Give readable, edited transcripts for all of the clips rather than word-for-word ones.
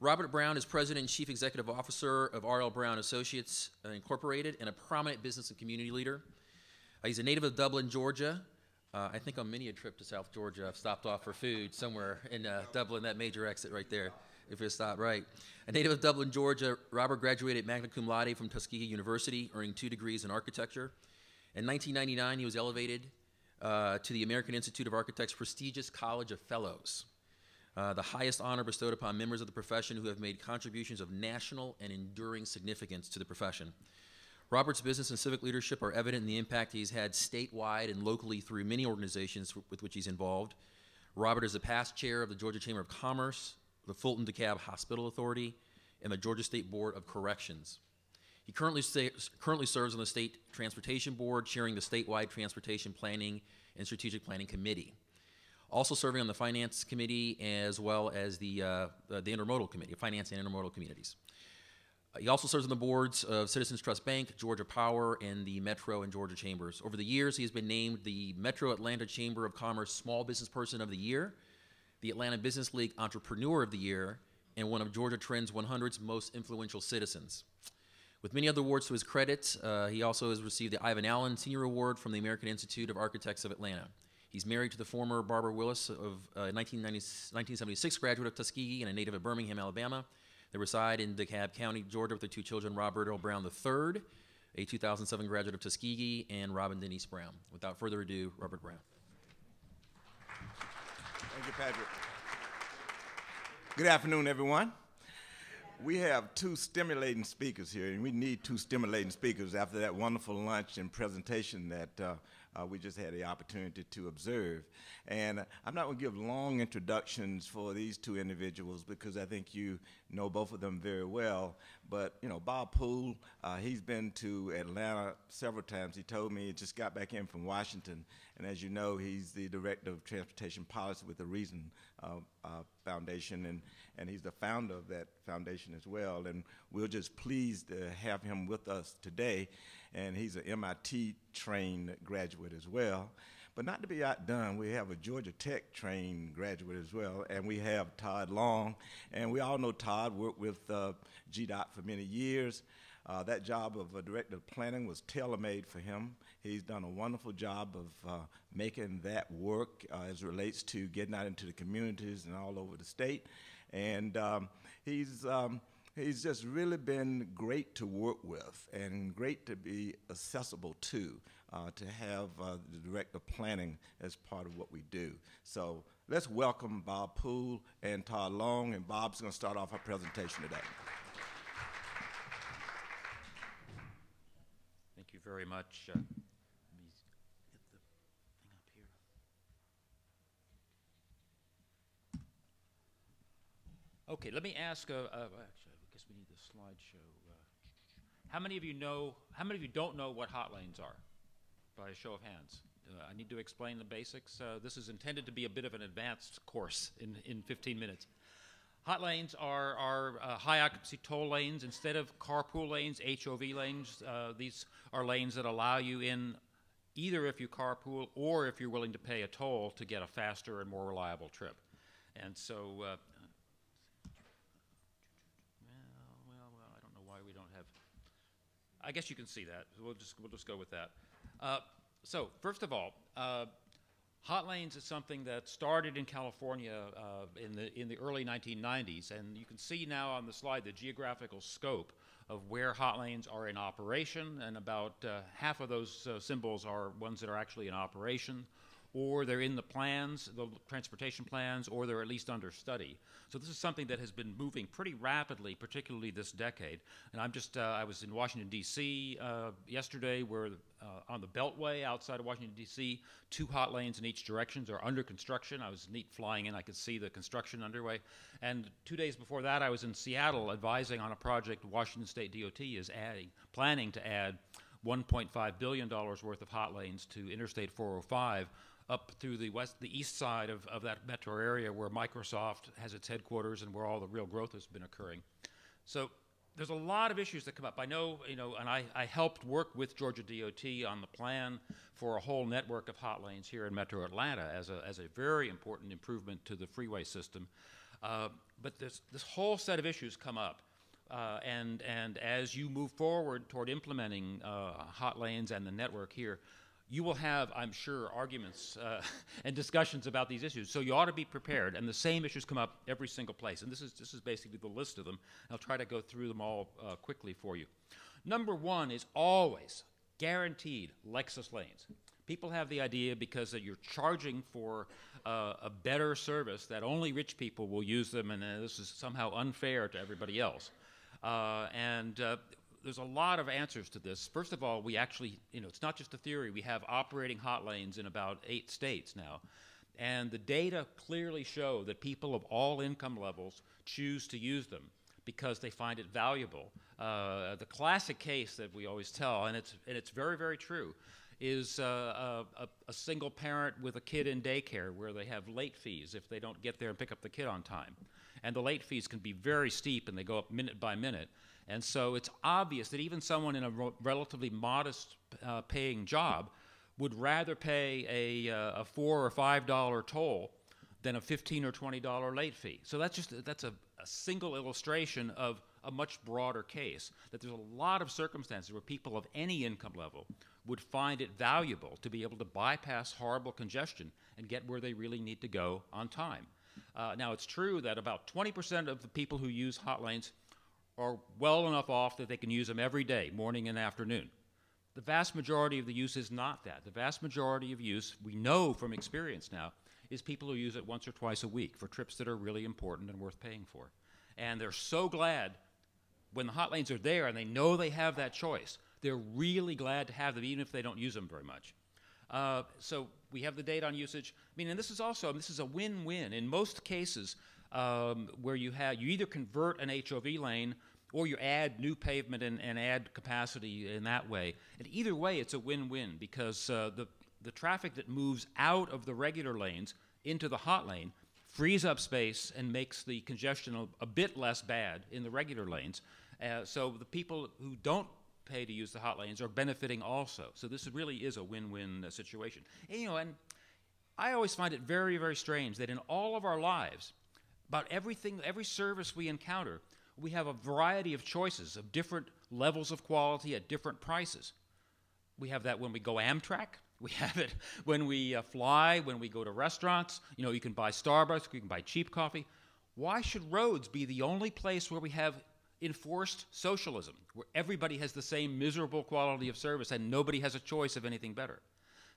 Robert Brown is President and Chief Executive Officer of R.L. Brown Associates Incorporated and a prominent business and community leader. He's a native of Dublin, Georgia. I think on many a trip to South Georgia, I've stopped off for food somewhere in Dublin, that major exit right there, if you stop right. A native of Dublin, Georgia, Robert graduated magna cum laude from Tuskegee University, earning 2 degrees in architecture. In 1999, he was elevated to the American Institute of Architects' prestigious College of Fellows, the highest honor bestowed upon members of the profession who have made contributions of national and enduring significance to the profession. Robert's business and civic leadership are evident in the impact he's had statewide and locally through many organizations with which he's involved. Robert is a past chair of the Georgia Chamber of Commerce, the Fulton DeKalb Hospital Authority, and the Georgia State Board of Corrections. He currently serves on the State Transportation Board, chairing the statewide Transportation Planning and Strategic Planning Committee. Also serving on the Finance Committee as well as the Intermodal Committee, Finance and Intermodal Communities. He also serves on the boards of Citizens Trust Bank, Georgia Power, and the Metro and Georgia Chambers. Over the years, he has been named the Metro Atlanta Chamber of Commerce Small Business Person of the Year, the Atlanta Business League Entrepreneur of the Year, and one of Georgia Trend's 100's most influential citizens. With many other awards to his credit, he also has received the Ivan Allen Senior Award from the American Institute of Architects of Atlanta. He's married to the former Barbara Willis of 1976 graduate of Tuskegee and a native of Birmingham, Alabama. They reside in DeKalb County, Georgia, with their 2 children, Robert Earl Brown III, a 2007 graduate of Tuskegee, and Robin Denise Brown. Without further ado, Robert Brown. Thank you, Patrick. Good afternoon, everyone. We have 2 stimulating speakers here, and we need 2 stimulating speakers after that wonderful lunch and presentation that we just had the opportunity to observe. And I'm not going to give long introductions for these 2 individuals because I think you know both of them very well. But, you know, Bob Poole, he's been to Atlanta several times. He told me he just got back in from Washington. And as you know, he's the Director of Transportation Policy with the Reason Foundation, and he's the founder of that foundation as well. And we're just pleased to have him with us today. And he's an MIT-trained graduate as well. But not to be outdone, we have a Georgia Tech-trained graduate as well, and we have Todd Long. And we all know Todd worked with GDOT for many years. That job of Director of Planning was tailor-made for him. He's done a wonderful job of making that work as it relates to getting out into the communities and all over the state. And he's just really been great to work with and great to be accessible to have the Director of Planning as part of what we do. So let's welcome Bob Poole and Todd Long, and Bob's going to start off our presentation today. Thank you very much. Let me get the thing up here. Okay, let me ask, actually, I guess we need the slideshow. How many of you don't know what hot lanes are? By a show of hands. I need to explain the basics. This is intended to be a bit of an advanced course in 15 minutes. Hot lanes are high occupancy toll lanes. Instead of carpool lanes, HOV lanes, these are lanes that allow you in either if you carpool or if you're willing to pay a toll to get a faster and more reliable trip. And so, well, I don't know why we don't have, I guess you can see that. We'll just go with that. So first of all, hot lanes is something that started in California in the early 1990s, and you can see now on the slide the geographical scope of where hot lanes are in operation, and about half of those symbols are ones that are actually in operation, or they're in the plans, the transportation plans, or they're at least under study. So this is something that has been moving pretty rapidly, particularly this decade. And I was in Washington, D.C. Yesterday, where on the Beltway outside of Washington, D.C., 2 hot lanes in each direction are under construction. I was neat flying in. I could see the construction underway. And 2 days before that, I was in Seattle advising on a project Washington State DOT is planning to add $1.5 billion worth of hot lanes to Interstate 405 up through the east side of that metro area where Microsoft has its headquarters and where all the real growth has been occurring. So there's a lot of issues that come up. I know, and I helped work with Georgia DOT on the plan for a whole network of hot lanes here in Metro Atlanta as a very important improvement to the freeway system. But this whole set of issues come up. And as you move forward toward implementing hot lanes and the network here, you will have, I'm sure, arguments and discussions about these issues. So you ought to be prepared. And the same issues come up every single place. And this is basically the list of them. I'll try to go through them all quickly for you. Number one is always guaranteed Lexus lanes. People have the idea because you're charging for a better service that only rich people will use them, and this is somehow unfair to everybody else. There's a lot of answers to this. First of all, we actually, it's not just a theory. We have operating hot lanes in about 8 states now. And the data clearly show that people of all income levels choose to use them because they find it valuable. The classic case that we always tell, and it's very, very true, is a single parent with a kid in daycare where they have late fees if they don't get there and pick up the kid on time. And the late fees can be very steep, and they go up minute by minute. And so it's obvious that even someone in a relatively modest paying job would rather pay a $4 or $5 toll than a $15 or $20 late fee. So that's a single illustration of a much broader case, that there's a lot of circumstances where people of any income level would find it valuable to be able to bypass horrible congestion and get where they really need to go on time. Now, it's true that about 20% of the people who use hot lanes are well enough off that they can use them every day, morning and afternoon. The vast majority of the use is not that. The vast majority of use, we know from experience now, is people who use it once or twice a week for trips that are really important and worth paying for. And they're so glad when the hot lanes are there and they know they have that choice. They're really glad to have them, even if they don't use them very much. So we have the data on usage. I mean, and this is a win-win. In most cases, where you either convert an HOV lane or you add new pavement and add capacity in that way. And either way, it's a win-win because the traffic that moves out of the regular lanes into the hot lane frees up space and makes the congestion a bit less bad in the regular lanes. So the people who don't pay to use the hot lanes are benefiting also. So this really is a win-win situation. And I always find it very, very strange that in all of our lives, about everything, every service we encounter, we have a variety of choices of different levels of quality at different prices. We have that when we go Amtrak. We have it when we fly, when we go to restaurants. You can buy Starbucks, you can buy cheap coffee. Why should roads be the only place where we have enforced socialism, where everybody has the same miserable quality of service and nobody has a choice of anything better?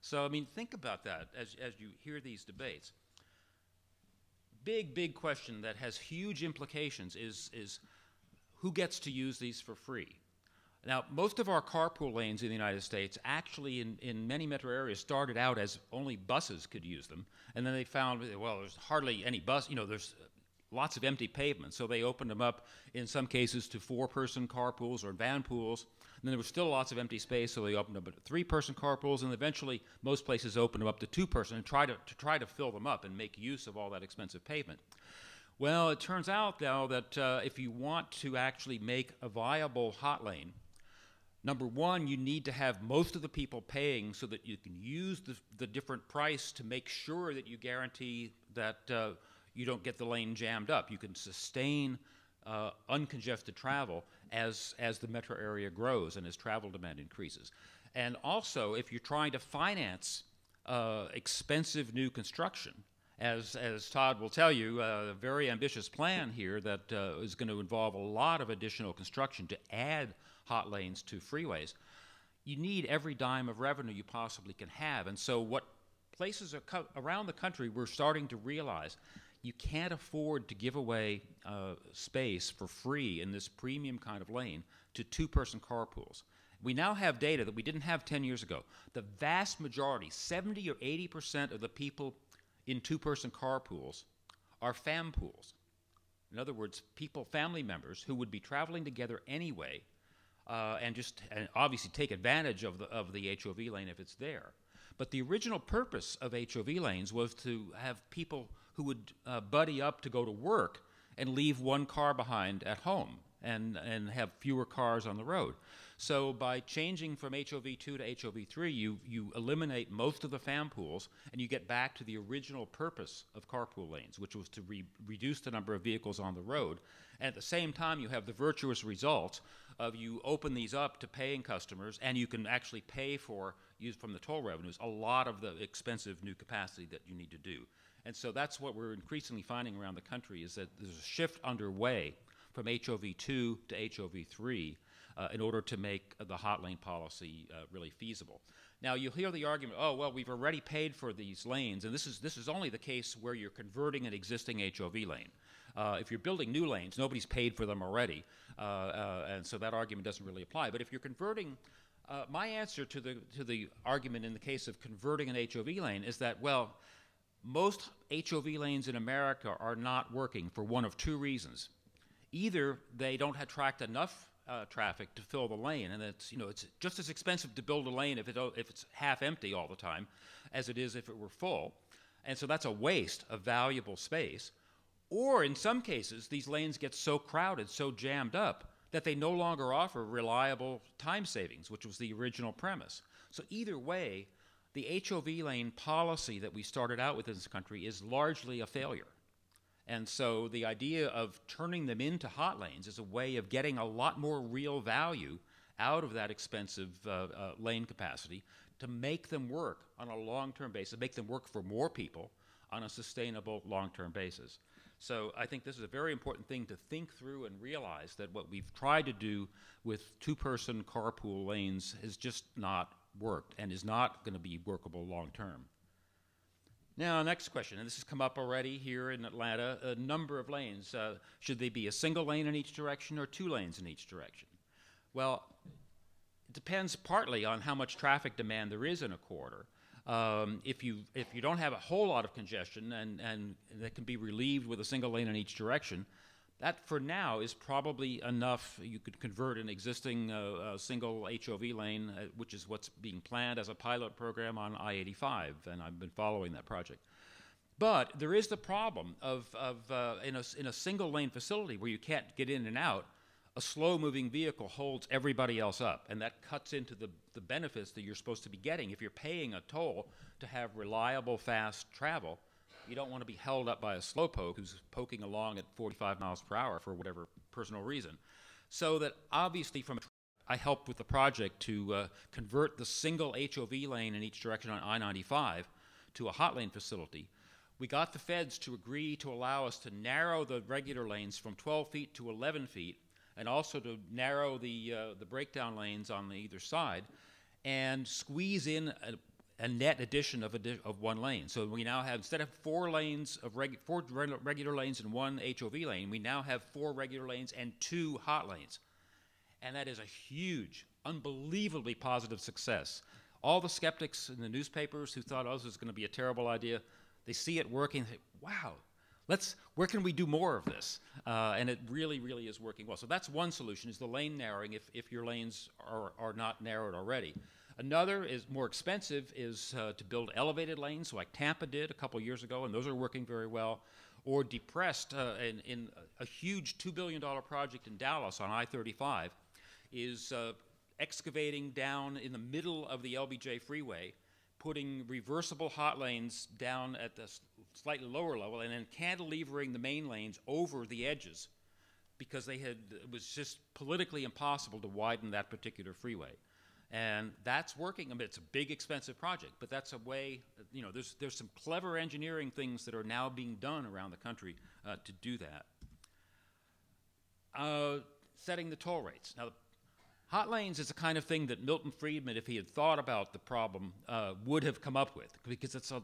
So, I mean, think about that as you hear these debates. Big question that has huge implications is who gets to use these for free? Now, most of our carpool lanes in the United States actually in many metro areas started out as only buses could use them, and then they found, well, there's hardly any bus, there's lots of empty pavement, so they opened them up in some cases to 4-person carpools or van pools. And then there was still lots of empty space, so they opened up to 3-person carpools, and eventually most places opened them up to 2-person and try to fill them up and make use of all that expensive pavement. Well, it turns out now that if you want to actually make a viable hot lane, number one, you need to have most of the people paying so that you can use the different price to make sure that you guarantee that you don't get the lane jammed up. You can sustain uncongested travel as the metro area grows and as travel demand increases. And also, if you're trying to finance expensive new construction, as Todd will tell you, a very ambitious plan here that is going to involve a lot of additional construction to add hot lanes to freeways, you need every dime of revenue you possibly can have. And so what places around the country we're starting to realize, you can't afford to give away space for free in this premium kind of lane to 2-person carpools. We now have data that we didn't have 10 years ago. The vast majority, 70 or 80% of the people in 2-person carpools are fam-pools. In other words, family members who would be traveling together anyway and obviously take advantage of the HOV lane if it's there. But the original purpose of HOV lanes was to have people who would buddy up to go to work and leave one car behind at home and have fewer cars on the road. So by changing from HOV2 to HOV3, you eliminate most of the fan pools, and you get back to the original purpose of carpool lanes, which was to reduce the number of vehicles on the road. And at the same time, you have the virtuous result of you open these up to paying customers, and you can actually pay for, use from the toll revenues, a lot of the expensive new capacity that you need to do. And so that's what we're increasingly finding around the country, is that there's a shift underway from HOV2 to HOV3 in order to make the hot lane policy really feasible. Now, you'll hear the argument, oh, well, we've already paid for these lanes, and this is only the case where you're converting an existing HOV lane. If you're building new lanes, nobody's paid for them already, and so that argument doesn't really apply. But if you're converting, my answer to the argument in the case of converting an HOV lane is that, well, most HOV lanes in America are not working for one of two reasons. Either they don't attract enough traffic to fill the lane, and it's just as expensive to build a lane if it's half empty all the time as it is if it were full, and so that's a waste of valuable space. Or in some cases, these lanes get so crowded, so jammed up, that they no longer offer reliable time savings, which was the original premise. So either way, the HOV lane policy that we started out with in this country is largely a failure. And so the idea of turning them into hot lanes is a way of getting a lot more real value out of that expensive lane capacity to make them work on a long-term basis, make them work for more people on a sustainable long-term basis. So I think this is a very important thing to think through and realize that what we've tried to do with two-person carpool lanes has just not worked and is not going to be workable long-term. Now, next question, and this has come up already here in Atlanta, a number of lanes. Should they be a single lane in each direction or two lanes in each direction? Well, it depends partly on how much traffic demand there is in a corridor. If you don't have a whole lot of congestion and that can be relieved with a single lane in each direction, that for now is probably enough. You could convert an existing single HOV lane, which is what's being planned as a pilot program on I-85, and I've been following that project. But there is the problem of in a single lane facility where you can't get in and out, a slow-moving vehicle holds everybody else up, and that cuts into the benefits that you're supposed to be getting. If you're paying a toll to have reliable, fast travel, you don't want to be held up by a slowpoke who's poking along at 45 miles per hour for whatever personal reason. So that obviously I helped with the project to convert the single HOV lane in each direction on I-95 to a hot lane facility. We got the feds to agree to allow us to narrow the regular lanes from 12 feet to 11 feet, and also to narrow the breakdown lanes on either side, and squeeze in a net addition of one lane. So we now have, instead of four regular lanes and one HOV lane, we now have 4 regular lanes and 2 hot lanes. And that is a huge, unbelievably positive success. All the skeptics in the newspapers who thought, oh, this is going to be a terrible idea, they see it working and say, wow, where can we do more of this? And it really, really is working well. So that's one solution, is the lane narrowing if your lanes are not narrowed already. Another is more expensive, is to build elevated lanes, like Tampa did a couple years ago, and those are working very well. Or depressed in a huge $2 billion project in Dallas on I-35 is excavating down in the middle of the LBJ freeway, putting reversible hot lanes down at the slightly lower level, and then cantilevering the main lanes over the edges because it was just politically impossible to widen that particular freeway. And that's working. I mean, it's a big, expensive project, but that's a way, there's some clever engineering things that are now being done around the country to do that. Setting the toll rates. Now, hot lanes is the kind of thing that Milton Friedman, if he had thought about the problem, would have come up with, because the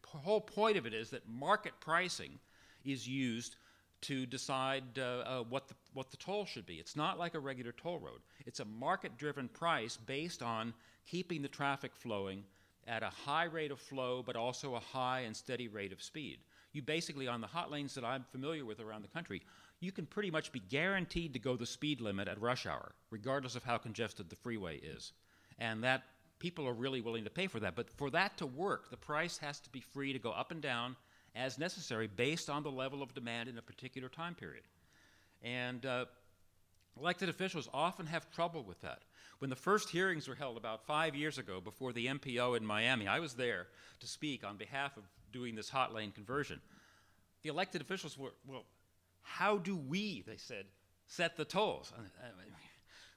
whole point of it is that market pricing is used to decide what the toll should be. It's not like a regular toll road. It's a market-driven price based on keeping the traffic flowing at a high rate of flow, but also a high and steady rate of speed. You basically, on the hot lanes that I'm familiar with around the country, you can pretty much be guaranteed to go the speed limit at rush hour, regardless of how congested the freeway is. And that people are really willing to pay for that. But for that to work, the price has to be free to go up and down as necessary based on the level of demand in a particular time period. And Elected officials often have trouble with that. When the first hearings were held about 5 years ago before the MPO in Miami, I was there to speak on behalf of doing this hot lane conversion. The elected officials were, well, how do we, they said, set the tolls?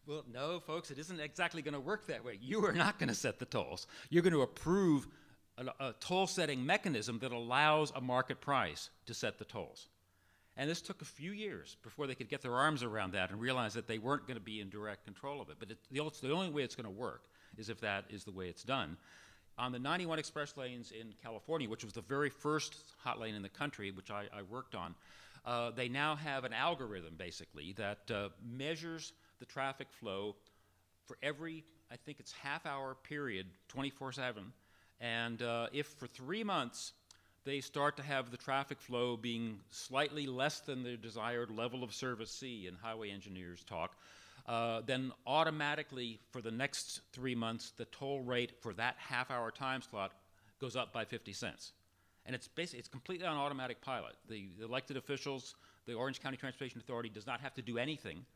Well, no, folks, it isn't exactly going to work that way. You are not going to set the tolls. You're going to approve a toll-setting mechanism that allows a market price to set the tolls. And this took a few years before they could get their arms around that and realize that they weren't going to be in direct control of it. But the only way it's going to work is if that is the way it's done. On the 91 express lanes in California, which was the very first hot lane in the country, which I worked on, they now have an algorithm, basically, that measures the traffic flow for every, I think it's half-hour period, 24/7. And if for 3 months they start to have the traffic flow being slightly less than the desired level of service C, and highway engineers talk, then automatically for the next 3 months, the toll rate for that half-hour time slot goes up by 50 cents. And it's basically, it's completely on automatic pilot. The elected officials, the Orange County Transportation Authority does not have to do anything.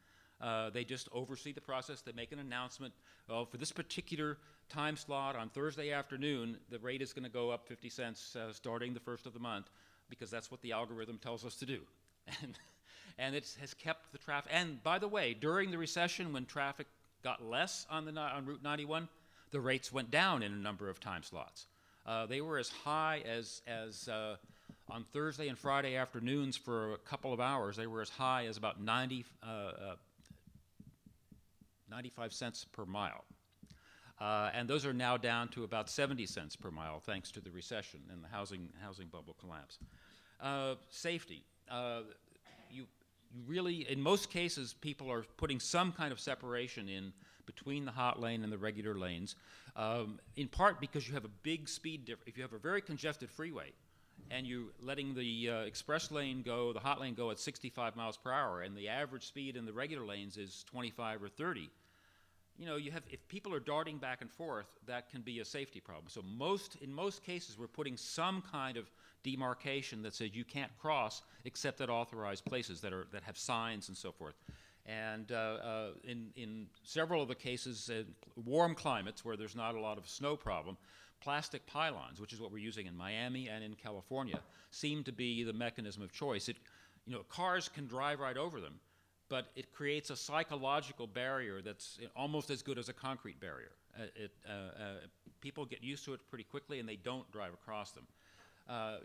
They just oversee the process. They make an announcement. Oh, for this particular time slot on Thursday afternoon, the rate is going to go up 50 cents starting the first of the month, because that's what the algorithm tells us to do. And it has kept the traffic. And by the way, during the recession, when traffic got less on Route 91, the rates went down in a number of time slots. They were as high as on Thursday and Friday afternoons for a couple of hours, they were as high as about 95 cents per mile. And those are now down to about 70 cents per mile, thanks to the recession and the housing bubble collapse. Safety. You really, in most cases, people are putting some kind of separation in between the hot lane and the regular lanes, in part because you have a big speed difference. If you have a very congested freeway and you're letting the express lane go, the hot lane go at 65 miles per hour, and the average speed in the regular lanes is 25 or 30, you know, if people are darting back and forth, that can be a safety problem. So in most cases, we're putting some kind of demarcation that says you can't cross except at authorized places that have signs and so forth. And in several of the cases, warm climates where there's not a lot of snow problem, plastic pylons, which is what we're using in Miami and in California, seem to be the mechanism of choice. Cars can drive right over them, but it creates a psychological barrier that's almost as good as a concrete barrier. People get used to it pretty quickly, and they don't drive across them.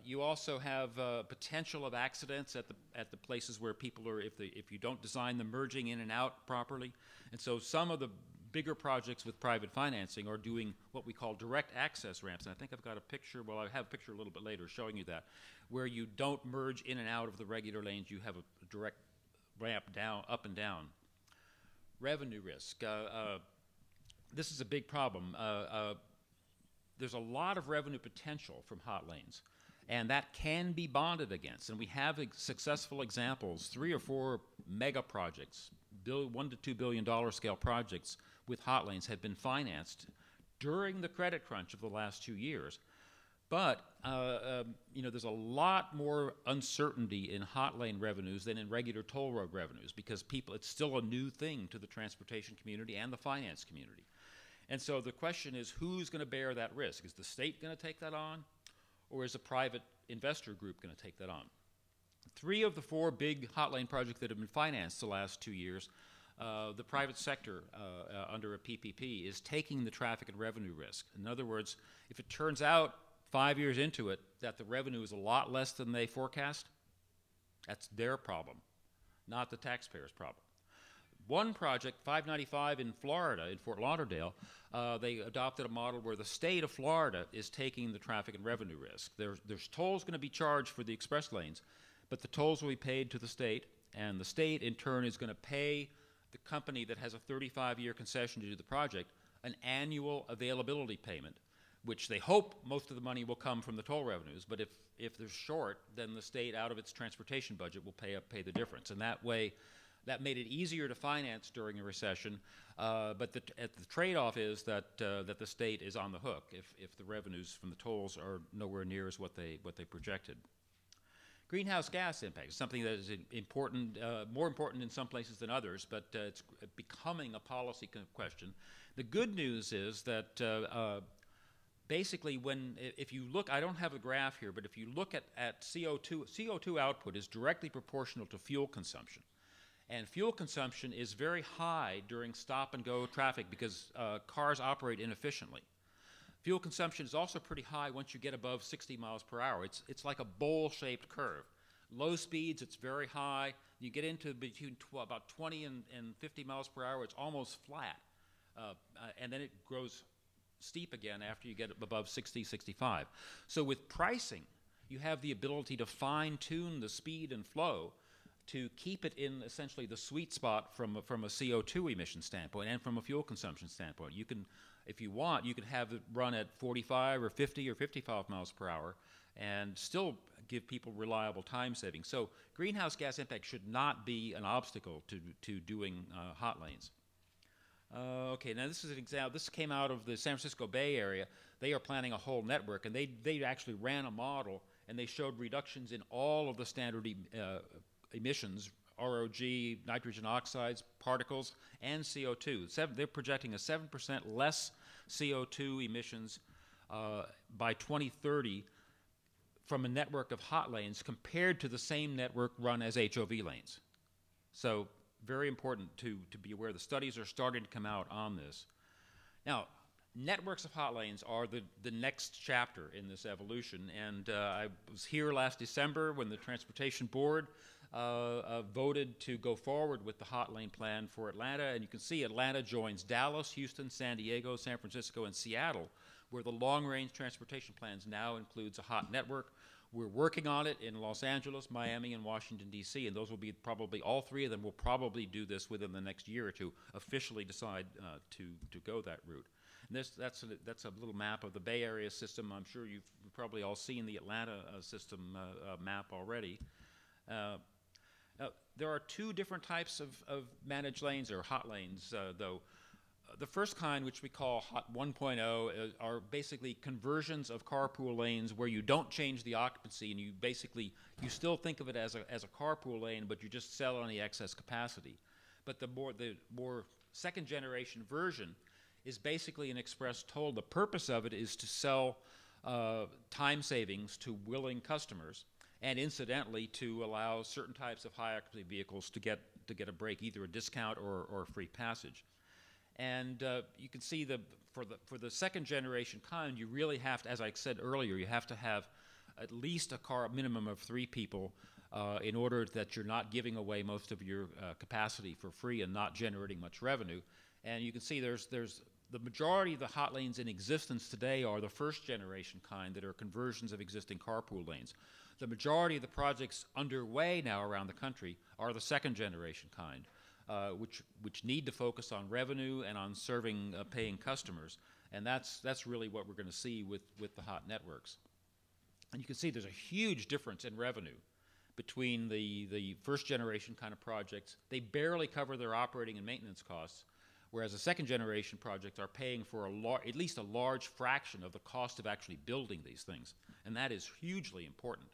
You also have potential of accidents at the places where people are, if you don't design the merging in and out properly. And so some of the bigger projects with private financing are doing what we call direct access ramps. And I think I've got a picture, well, I have a picture a little bit later showing you that, where you don't merge in and out of the regular lanes, you have a direct ramp down, up and down. Revenue risk. This is a big problem. There's a lot of revenue potential from hot lanes, and that can be bonded against. And we have successful examples, 3 or 4 mega projects, $1 to $2 billion scale projects with hot lanes have been financed during the credit crunch of the last 2 years. But there's a lot more uncertainty in hot lane revenues than in regular toll road revenues, because it's still a new thing to the transportation community and the finance community. And so the question is, who's going to bear that risk? Is the state going to take that on, or is a private investor group going to take that on? 3 of the 4 big hot lane projects that have been financed the last 2 years, the private sector under a PPP is taking the traffic and revenue risk. In other words, if it turns out 5 years into it that the revenue is a lot less than they forecast, that's their problem, not the taxpayer's problem. One project, 595 in Florida, in Fort Lauderdale, they adopted a model where the state of Florida is taking the traffic and revenue risk. There's tolls going to be charged for the express lanes, but the tolls will be paid to the state, and the state, in turn, is going to pay the company that has a 35-year concession to do the project an annual availability payment, which they hope most of the money will come from the toll revenues, but if they're short, then the state, out of its transportation budget, will pay the difference. And that way, that made it easier to finance during a recession, but the trade-off is that the state is on the hook if the revenues from the tolls are nowhere near as what they projected. Greenhouse gas impact is something that is important, more important in some places than others, but it's becoming a policy question. The good news is that basically if you look, I don't have a graph here, but if you look at CO2 output is directly proportional to fuel consumption. And fuel consumption is very high during stop-and-go traffic because cars operate inefficiently. Fuel consumption is also pretty high once you get above 60 miles per hour. It's like a bowl-shaped curve. Low speeds, it's very high. You get into between about 20 and 50 miles per hour, it's almost flat. And then it grows steep again after you get above 60, 65. So with pricing, you have the ability to fine-tune the speed and flow to keep it in essentially the sweet spot from a CO2 emission standpoint and from a fuel consumption standpoint. You can, if you want, you can have it run at 45 or 50 or 55 miles per hour and still give people reliable time savings. So greenhouse gas impact should not be an obstacle to doing hot lanes. Okay, now this is an example. This came out of the San Francisco Bay Area. They are planning a whole network, and they actually ran a model, and they showed reductions in all of the standard emissions, ROG, nitrogen oxides, particles, and CO2. They're projecting a 7% less CO2 emissions by 2030 from a network of hot lanes compared to the same network run as HOV lanes. So very important to be aware. The studies are starting to come out on this. Now, networks of hot lanes are the next chapter in this evolution, and I was here last December when the Transportation Board voted to go forward with the hot lane plan for Atlanta, and you can see Atlanta joins Dallas, Houston, San Diego, San Francisco, and Seattle, where the long-range transportation plans now includes a hot network. We're working on it in Los Angeles, Miami, and Washington, D.C., and those will be probably, all three of them will probably do this within the next year or two, officially decide to go that route. And that's a little map of the Bay Area system. I'm sure you've probably all seen the Atlanta system map already. There are two different types of managed lanes, or hot lanes, though. The first kind, which we call Hot 1.0, are basically conversions of carpool lanes where you don't change the occupancy, and you still think of it as a carpool lane, but you just sell on the excess capacity. But the more second generation version is basically an express toll. The purpose of it is to sell time savings to willing customers, and incidentally to allow certain types of high occupancy vehicles to get a break, either a discount or free passage. And you can see for the second generation kind, you really have to, as I said earlier, you have to have at least a minimum of 3 people in order that you're not giving away most of your capacity for free and not generating much revenue. And you can see there's the majority of the hot lanes in existence today are the first generation kind that are conversions of existing carpool lanes. The majority of the projects underway now around the country are the second generation kind. Which need to focus on revenue and on serving paying customers, and that's really what we're going to see with the hot networks. And you can see there's a huge difference in revenue between the first generation kind of projects. They barely cover their operating and maintenance costs, whereas the second generation projects are paying for at least a large fraction of the cost of actually building these things, and that is hugely important.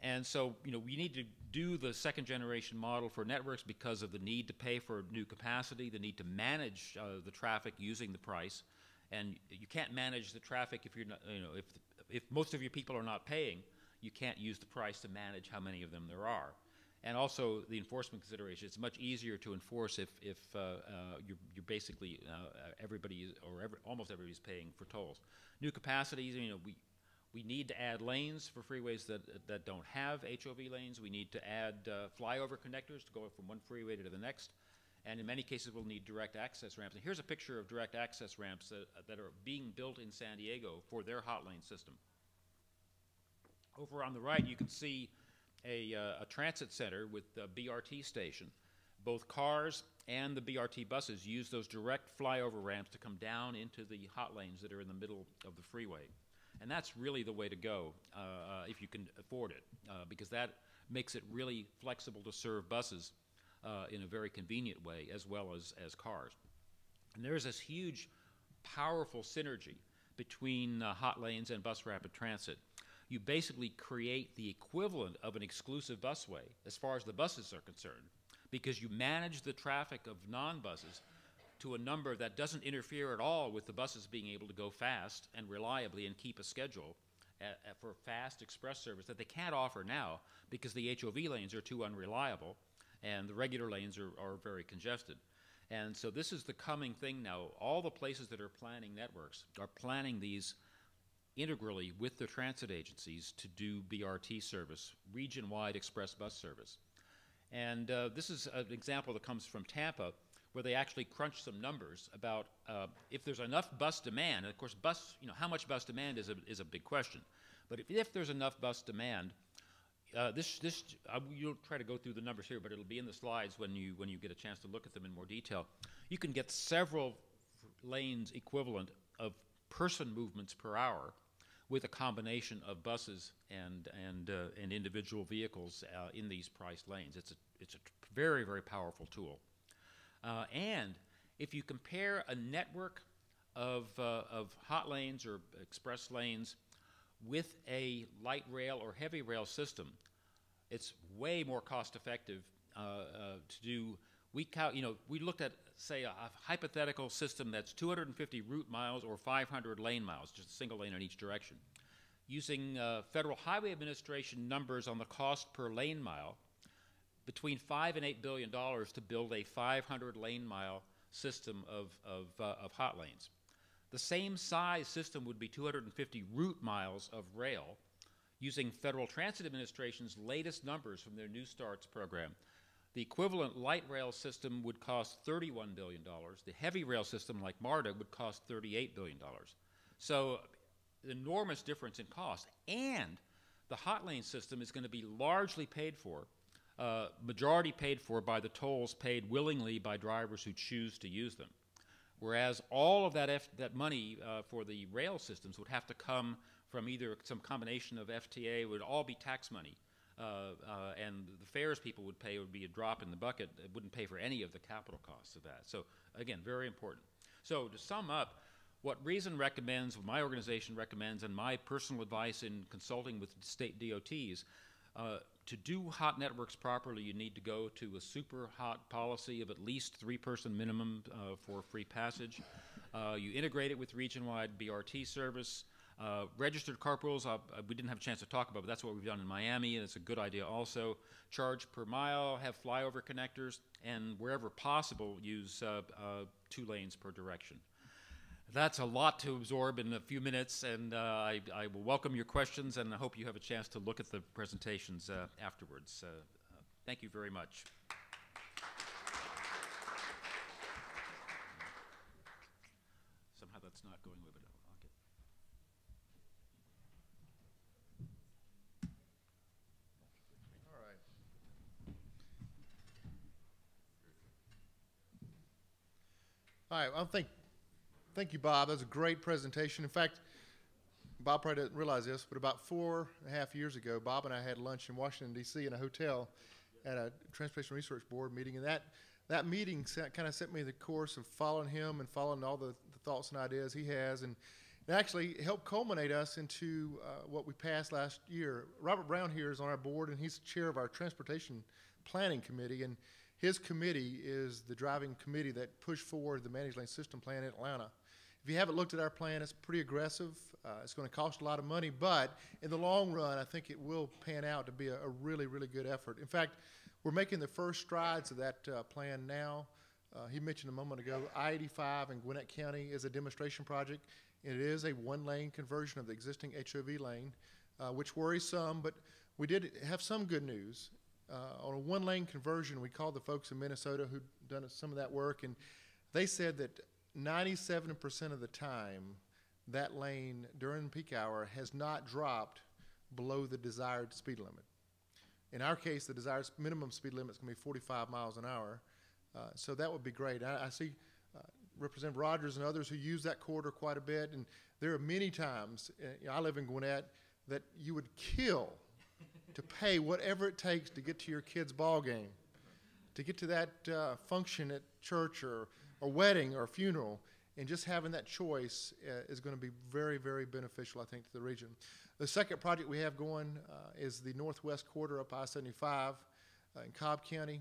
And so, we need to do the second generation model for networks because of the need to pay for new capacity, the need to manage the traffic using the price. And you can't manage the traffic if you're not, if most of your people are not paying, you can't use the price to manage how many of them there are. And also the enforcement consideration. It's much easier to enforce if you're basically almost everybody's paying for tolls. New capacities, we need to add lanes for freeways that don't have HOV lanes. We need to add flyover connectors to go from one freeway to the next. And in many cases, we'll need direct access ramps. And here's a picture of direct access ramps that are being built in San Diego for their hot lane system. Over on the right, you can see a transit center with a BRT station. Both cars and the BRT buses use those direct flyover ramps to come down into the hot lanes that are in the middle of the freeway. And that's really the way to go if you can afford it, because that makes it really flexible to serve buses in a very convenient way as well as cars. And there's this huge, powerful synergy between hot lanes and bus rapid transit. you basically create the equivalent of an exclusive busway as far as the buses are concerned, because you manage the traffic of non-buses to a number that doesn't interfere at all with the buses being able to go fast and reliably and keep a schedule for fast express service that they can't offer now because the HOV lanes are too unreliable and the regular lanes are very congested. And so this is the coming thing now. All the places that are planning networks are planning these integrally with the transit agencies to do BRT service, region-wide express bus service. And this is an example that comes from Tampa, where they actually crunched some numbers about if there's enough bus demand. And of course, how much bus demand is a big question. But if there's enough bus demand, you'll try to go through the numbers here, but it'll be in the slides when you get a chance to look at them in more detail. You can get several lanes equivalent of person movements per hour with a combination of buses and individual vehicles in these priced lanes. It's a very, very powerful tool. And if you compare a network of hot lanes or express lanes with a light rail or heavy rail system, it's way more cost effective to do. We looked at, say, a hypothetical system that's 250 route miles or 500 lane miles, just a single lane in each direction. Using Federal Highway Administration numbers on the cost per lane mile, between $5 and $8 billion to build a 500 lane mile system of hot lanes. The same size system would be 250 route miles of rail using Federal Transit Administration's latest numbers from their New Starts program. The equivalent light rail system would cost $31 billion. The heavy rail system, like MARTA, would cost $38 billion. So, enormous difference in cost. And the hot lane system is going to be largely paid for, majority paid for by the tolls paid willingly by drivers who choose to use them. Whereas all of that money for the rail systems would have to come from either some combination of FTA, it would all be tax money. And the fares people would pay would be a drop in the bucket. It wouldn't pay for any of the capital costs of that. So again, very important. So to sum up, what Reason recommends, what my organization recommends, and my personal advice in consulting with state DOTs, to do hot networks properly, you need to go to a super hot policy of at least 3-person minimum for free passage. You integrate it with region-wide BRT service. Registered carpools, we didn't have a chance to talk about, but that's what we've done in Miami, and it's a good idea also. Charge per mile, have flyover connectors, and wherever possible, use 2 lanes per direction. That's a lot to absorb in a few minutes, and I will welcome your questions, and I hope you have a chance to look at the presentations afterwards. Thank you very much. Somehow that's not going with it. All right, well, thank you, Bob. That was a great presentation. In fact, Bob probably doesn't realize this, but about 4.5 years ago, Bob and I had lunch in Washington, D.C. in a hotel at a Transportation Research Board meeting, and that meeting kind of set me the course of following him and following all the thoughts and ideas he has, and it actually helped culminate us into what we passed last year. Robert Brown here is on our board, and he's chair of our Transportation Planning Committee, and his committee is the driving committee that pushed forward the Managed Lane System Plan in Atlanta. If you haven't looked at our plan, it's pretty aggressive. It's going to cost a lot of money, but in the long run, I think it will pan out to be a really, really good effort. In fact, we're making the first strides of that plan now. He mentioned a moment ago, I-85 in Gwinnett County is a demonstration project. It is a 1-lane conversion of the existing HOV lane, which worries some, but we did have some good news. On a 1-lane conversion, we called the folks in Minnesota who'd done some of that work, and they said that 97% of the time, that lane during peak hour has not dropped below the desired speed limit. In our case, the desired minimum speed limit is going to be 45 miles an hour, so that would be great. I see Representative Rogers and others who use that corridor quite a bit, and there are many times, I live in Gwinnett, that you would kill to pay whatever it takes to get to your kid's ball game, to get to that function at church or wedding or funeral, And just having that choice is going to be very, very beneficial, I think, to the region. The second project we have going is the northwest quarter up I-75 in Cobb County.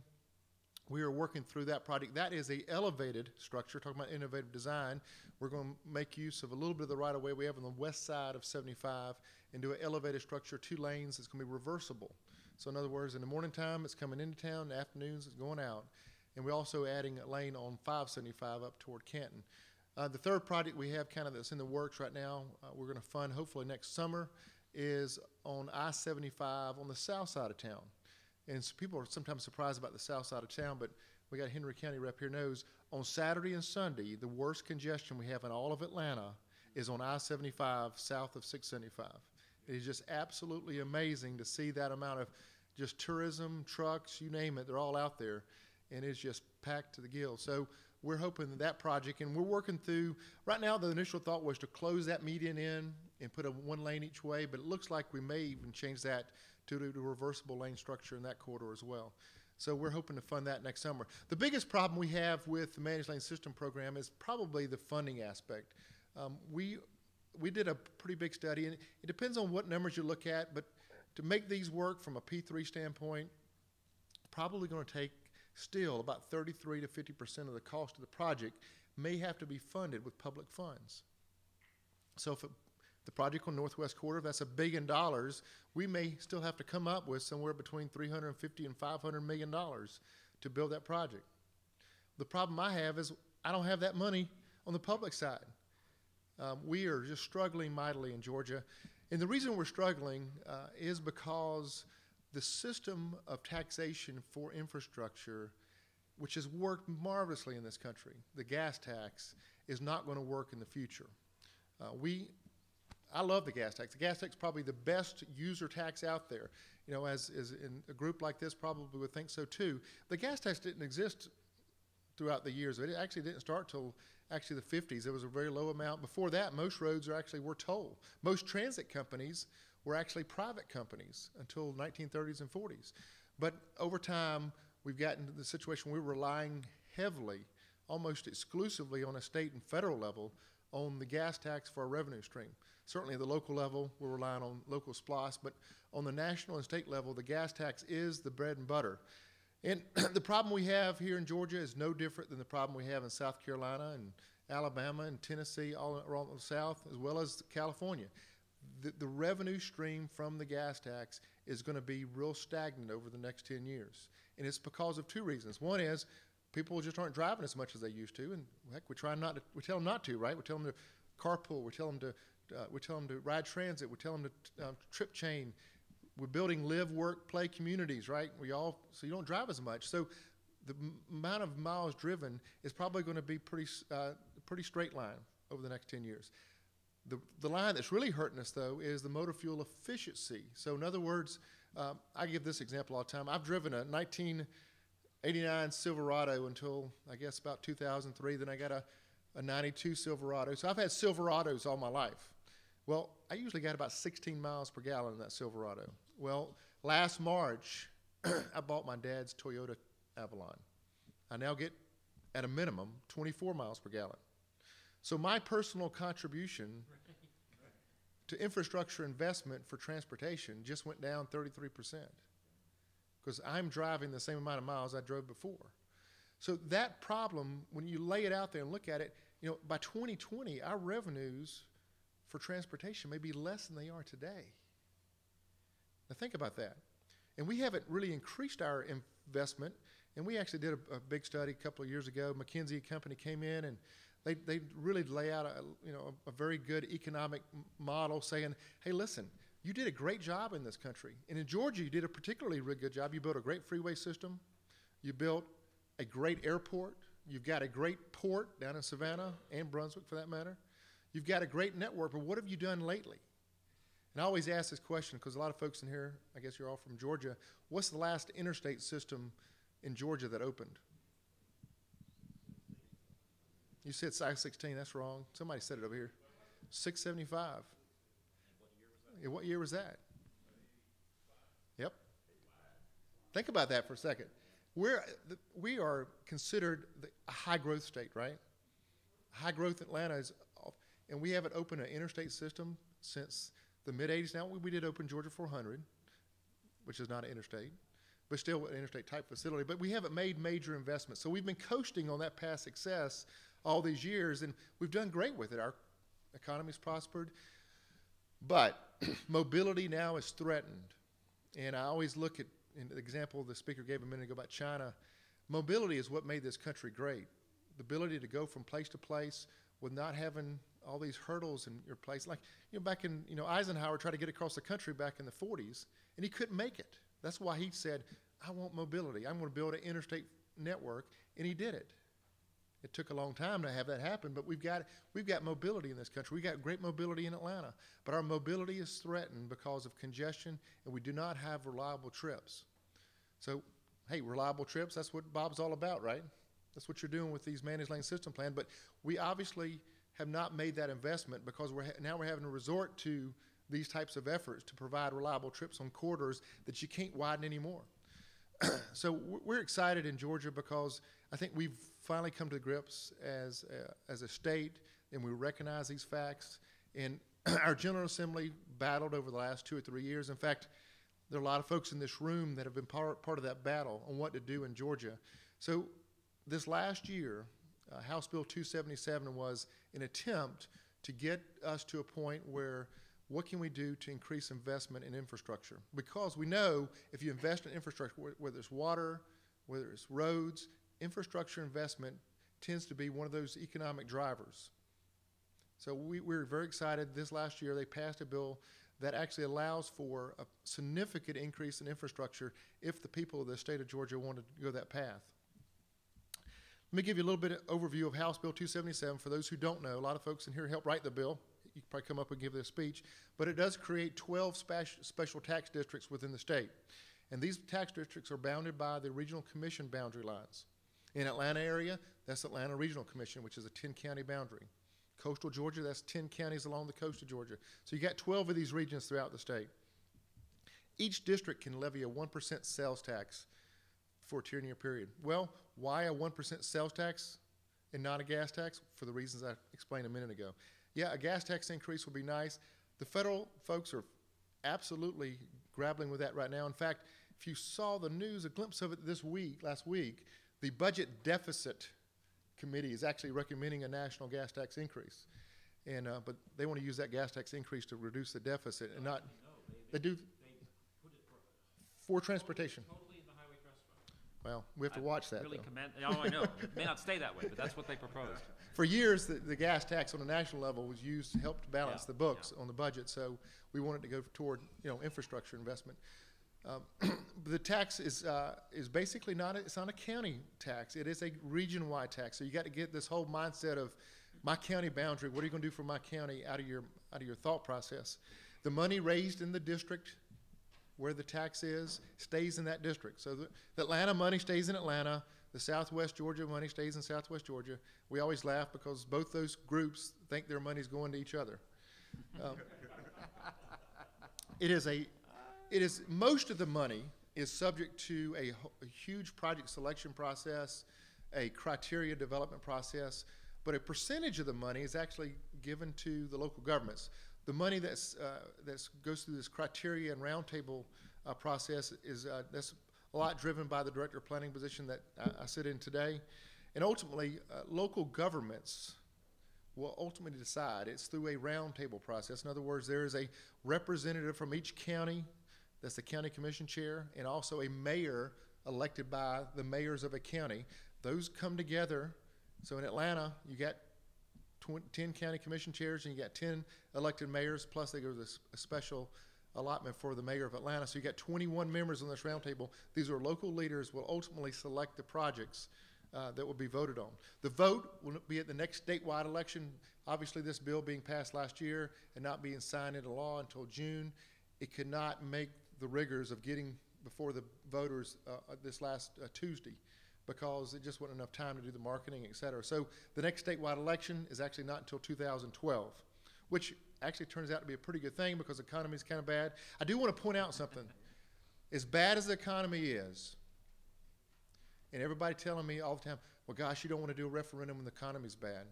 We are working through that project. That is a elevated structure, talking about innovative design. We're going to make use of a little bit of the right-of-way we have on the west side of 75 and do an elevated structure, 2 lanes. It's going to be reversible. So in other words, in the morning time, it's coming into town. In the afternoons, it's going out. And we're also adding a lane on 575 up toward Canton. The third project we have kind of that's in the works right now, we're going to fund hopefully next summer, is on I-75 on the south side of town. And so people are sometimes surprised about the south side of town, but we got a Henry County rep here knows on Saturday and Sunday, the worst congestion we have in all of Atlanta is on I-75 south of 675. It is just absolutely amazing to see that amount of just tourism, trucks, you name it, they're all out there, and it's just packed to the gills. So we're hoping that project, and we're working through, right now the initial thought was to close that median in and put a 1 lane each way, but it looks like we may even change that to do a reversible lane structure in that corridor as well. So we're hoping to fund that next summer. The biggest problem we have with the Managed Lane System program is probably the funding aspect. We did a pretty big study, and it depends on what numbers you look at, but to make these work from a P3 standpoint, probably going to take still about 33 to 50% of the cost of the project may have to be funded with public funds. So if the project on Northwest Quarter, if that's $1 billion, we may still have to come up with somewhere between $350 and $500 million to build that project. The problem I have is I don't have that money on the public side. We are just struggling mightily in Georgia. And the reason we're struggling is because the system of taxation for infrastructure, which has worked marvelously in this country, the gas tax, is not going to work in the future. I love the gas tax. The gas tax is probably the best user tax out there. You know, as in a group like this probably would think so too. The gas tax didn't exist throughout the years. It actually didn't start till actually the 50s. It was a very low amount. Before that, most roads were toll. Most transit companies were actually private companies until 1930s and 40s. But over time, we've gotten to the situation we're relying heavily, almost exclusively on a state and federal level, on the gas tax for our revenue stream. Certainly at the local level, we're relying on local SPLOST, but on the national and state level, the gas tax is the bread and butter. And the problem we have here in Georgia is no different than the problem we have in South Carolina and Alabama and Tennessee, all around the South, as well as California. The revenue stream from the gas tax is going to be real stagnant over the next 10 years. And it's because of 2 reasons. One is people just aren't driving as much as they used to, and heck, we tell them not to, right? We tell them to carpool, we tell them to ride transit, we tell them to trip chain. We're building live, work, play communities, right? So you don't drive as much. So the amount of miles driven is probably going to be pretty straight line over the next 10 years. The line that's really hurting us, though, is the motor fuel efficiency. So in other words, I give this example all the time. I've driven a 1989 Silverado until, I guess, about 2003. Then I got a 92 Silverado. So I've had Silverados all my life. Well, I usually got about 16 miles per gallon in that Silverado. Well, last March, I bought my dad's Toyota Avalon. I now get, at a minimum, 24 miles per gallon. So my personal contribution to infrastructure investment for transportation just went down 33% because I'm driving the same amount of miles I drove before. So that problem, when you lay it out there and look at it, you know, by 2020, our revenues for transportation may be less than they are today. Now think about that. And we haven't really increased our investment. And we actually did a big study a couple of years ago. McKinsey & Company came in and they really lay out a very good economic model saying, hey, listen, you did a great job in this country. And in Georgia, you did a particularly really good job. You built a great freeway system. You built a great airport. You've got a great port down in Savannah and Brunswick, for that matter. You've got a great network, but what have you done lately? And I always ask this question because a lot of folks in here, I guess you're all from Georgia, what's the last interstate system in Georgia that opened? You said I-16, that's wrong. Somebody said it over here. 675. And what year was that? Yep. Think about that for a second. We are considered a high growth state, right? high growth Atlanta is, and we haven't opened an interstate system since the mid-'80s. Now, we did open Georgia 400, which is not an interstate, but still an interstate type facility. But we haven't made major investments. So we've been coasting on that past success all these years, and we've done great with it. Our economy's prospered. But mobility now is threatened. And I always look at, in the example the speaker gave a minute ago about China, mobility is what made this country great. The ability to go from place to place with not having all these hurdles in your place. Like, back in, Eisenhower tried to get across the country back in the 40s, and he couldn't make it. That's why he said, I want mobility. I'm going to build an interstate network, and he did it. It took a long time to have that happen, but we've got mobility in this country. We've got great mobility in Atlanta, but our mobility is threatened because of congestion, and we do not have reliable trips. So, hey, reliable trips, that's what Bob's all about, right? That's what you're doing with these managed lane system plan, but we obviously have not made that investment because now we're having to resort to these types of efforts to provide reliable trips on corridors that you can't widen anymore. So we're excited in Georgia because I think we've finally come to grips as a state, and we recognize these facts. And our General Assembly battled over the last 2 or 3 years. In fact, there are a lot of folks in this room that have been part of that battle on what to do in Georgia. So this last year, House Bill 277 was an attempt to get us to a point where what can we do to increase investment in infrastructure? Because we know if you invest in infrastructure, whether it's water, whether it's roads, infrastructure investment tends to be one of those economic drivers. So we're very excited. This last year they passed a bill that actually allows for a significant increase in infrastructure if the people of the state of Georgia wanted to go that path. Let me give you a little bit of overview of House Bill 277 for those who don't know. A lot of folks in here helped write the bill. You can probably come up and give this speech. But it does create 12 special tax districts within the state. And these tax districts are bounded by the regional commission boundary lines. In Atlanta area, that's Atlanta Regional Commission, which is a 10-county boundary. Coastal Georgia, that's 10 counties along the coast of Georgia. So you got 12 of these regions throughout the state. Each district can levy a 1% sales tax for a 10-year period. Well, why a 1% sales tax and not a gas tax? For the reasons I explained a minute ago. Yeah, a gas tax increase would be nice. The federal folks are absolutely grappling with that right now. In fact, if you saw the news, a glimpse of it last week, the Budget Deficit Committee is actually recommending a national gas tax increase. And, but they want to use that gas tax increase to reduce the deficit and not, they do, for transportation. Totally in the highway trust fund. Well, we have to watch that. Really though. commend. Oh, I know. It may not stay that way, but that's what they proposed. For years, the gas tax on a national level was used to help balance the books on the budget. So we wanted to go toward infrastructure investment. The tax is basically it's not a county tax. It is a region-wide tax. So you got to get this whole mindset of my county boundary. What are you going to do for my county out of your thought process? The money raised in the district where the tax is stays in that district. So the Atlanta money stays in Atlanta. The Southwest Georgia money stays in Southwest Georgia. We always laugh because both those groups think their money's going to each other. Most of the money is subject to a huge project selection process, a criteria development process, but a percentage of the money is actually given to the local governments. The money that goes through this criteria and roundtable process that's a lot driven by the director of planning position that I sit in today. And ultimately, local governments will ultimately decide. It's through a roundtable process. In other words, there is a representative from each county, that's the county commission chair, and also a mayor elected by the mayors of a county. Those come together. So in Atlanta, you got 10 county commission chairs, and you got 10 elected mayors, plus they go to a special allotment for the mayor of Atlanta. So you got 21 members on this roundtable. These are local leaders will ultimately select the projects that will be voted on. The vote will be at the next statewide election. Obviously, this bill being passed last year and not being signed into law until June, it could not make the rigors of getting before the voters this last Tuesday, because it just wasn't enough time to do the marketing, et cetera. So the next statewide election is actually not until 2012, which actually turns out to be a pretty good thing because the economy is kind of bad. I do want to point out something. As bad as the economy is, and everybody telling me all the time, well, gosh, you don't want to do a referendum when the economy's bad.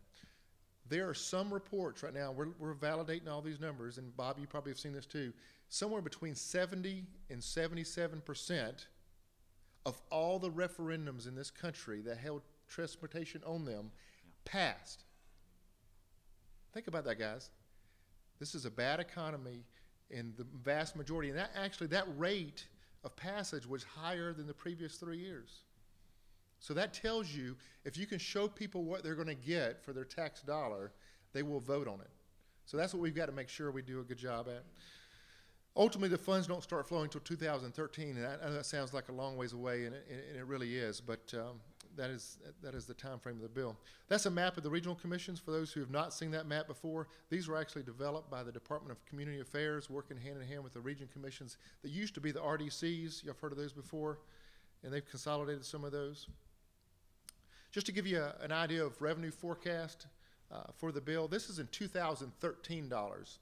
There are some reports right now, we're validating all these numbers, and Bob, you probably have seen this too, somewhere between 70 and 77% of all the referendums in this country that held transportation on them passed. Think about that, guys. This is a bad economy in the vast majority, and that rate of passage was higher than the previous 3 years. So that tells you if you can show people what they're going to get for their tax dollar, they will vote on it. So that's what we've got to make sure we do a good job at. Ultimately, the funds don't start flowing until 2013, and I know that sounds like a long ways away, and it really is, but that is the time frame of the bill. That's a map of the regional commissions. For those who have not seen that map before, these were actually developed by the Department of Community Affairs, working hand in hand with the region commissions that used to be the RDCs. You've heard of those before, and they've consolidated some of those. Just to give you an idea of revenue forecast for the bill, this is in 2013 dollars.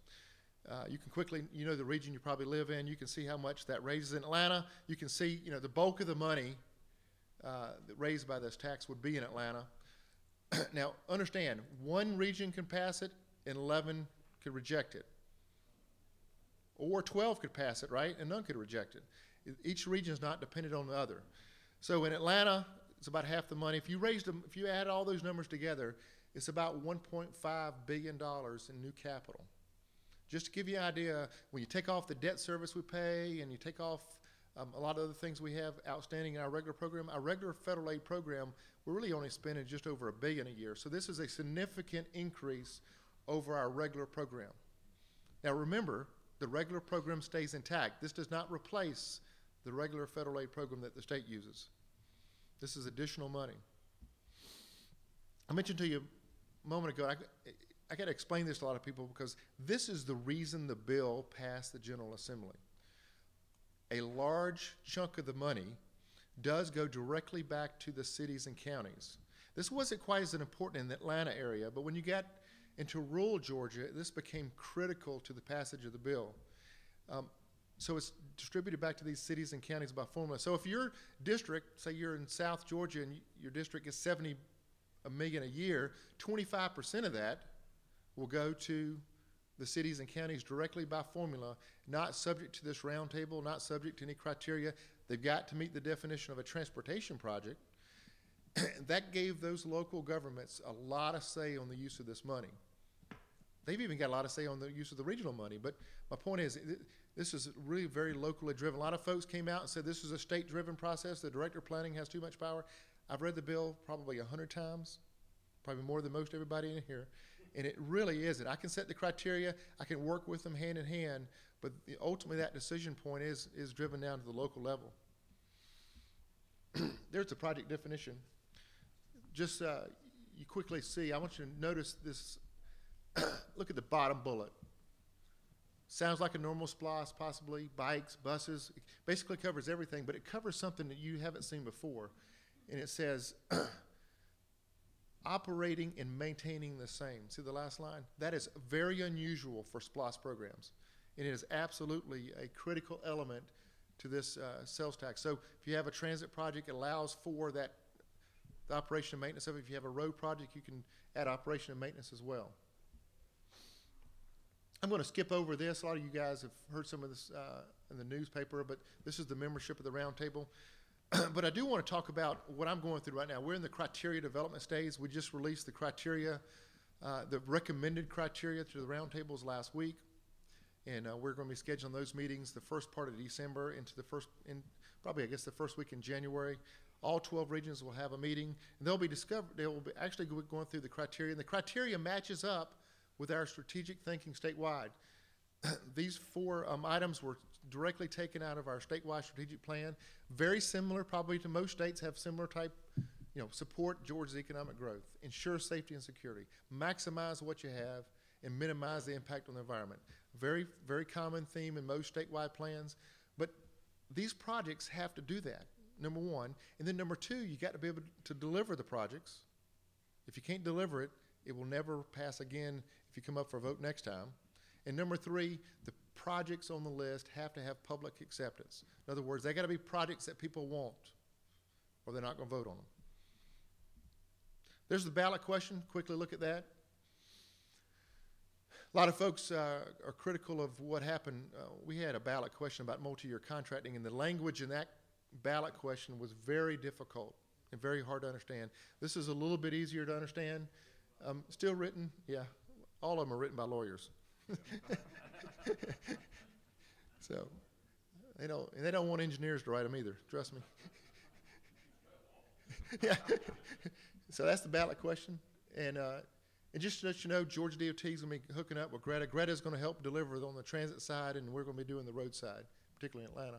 You can quickly, you know the region you probably live in, you can see how much that raises. In Atlanta, you can see, the bulk of the money that raised by this tax would be in Atlanta. Now, understand, one region can pass it and 11 could reject it. Or 12 could pass it, right, and none could reject it. Each region is not dependent on the other. So in Atlanta, it's about half the money. If you add all those numbers together, it's about $1.5 billion in new capital. Just to give you an idea, when you take off the debt service we pay and you take off a lot of other things we have outstanding in our regular federal aid program, we're really only spending just over $1 billion a year. So this is a significant increase over our regular program. Now remember, the regular program stays intact. This does not replace the regular federal aid program that the state uses. This is additional money. I mentioned to you a moment ago, I got to explain this to a lot of people because this is the reason the bill passed the General Assembly. A large chunk of the money does go directly back to the cities and counties. This wasn't quite as important in the Atlanta area, but when you got into rural Georgia, this became critical to the passage of the bill. So it's distributed back to these cities and counties by formula. So if your district, say you're in South Georgia and your district is $70 million a year, 25% of that will go to the cities and counties directly by formula, not subject to this roundtable, not subject to any criteria. They've got to meet the definition of a transportation project. That gave those local governments a lot of say on the use of this money. They've even got a lot of say on the use of the regional money. But my point is, this is really very locally driven. A lot of folks came out and said this is a state-driven process. The director of planning has too much power. I've read the bill probably 100 times, probably more than most everybody in here. And it really isn't. I can set the criteria. I can work with them hand in hand. But ultimately, that decision point is driven down to the local level. There's the project definition. Just you quickly see, I want you to notice this. Look at the bottom bullet. Sounds like a normal SPLOST, possibly, bikes, buses. It basically covers everything, but it covers something that you haven't seen before. And it says, operating and maintaining the same. See the last line? That is very unusual for SPLOST programs. And it is absolutely a critical element to this sales tax. So if you have a transit project, it allows for that, the operation and maintenance of it. If you have a road project, you can add operation and maintenance as well. I'm going to skip over this. A lot of you guys have heard some of this in the newspaper, but this is the membership of the roundtable. But I do want to talk about what I'm going through right now. We're in the criteria development stage. We just released the criteria, the recommended criteria to the roundtables last week. And we're going to be scheduling those meetings the first part of December into the probably, I guess, the first week in January. All 12 regions will have a meeting, and they'll be actually going through the criteria. And the criteria matches up with our strategic thinking statewide. These 4 items were directly taken out of our statewide strategic plan. Very similar, probably to most states have similar type, support Georgia's economic growth, ensure safety and security, maximize what you have, and minimize the impact on the environment. Very, very common theme in most statewide plans, but these projects have to do that, number one. And then number 2, you got to be able to deliver the projects. If you can't deliver it, it will never pass again if you come up for a vote next time. And number 3, the projects on the list have to have public acceptance. In other words, they got to be projects that people want, or they're not going to vote on them. There's the ballot question. Quickly look at that. A lot of folks are critical of what happened. We had a ballot question about multi-year contracting, and the language in that ballot question was very difficult and very hard to understand. This is a little bit easier to understand. Still written, yeah. All of them are written by lawyers. So they don't want engineers to write them either. Trust me. Yeah. So that's the ballot question, and just to let you know, Georgia DOT is going to be hooking up with Greta. Greta is going to help deliver on the transit side, and we're going to be doing the road side, particularly in Atlanta.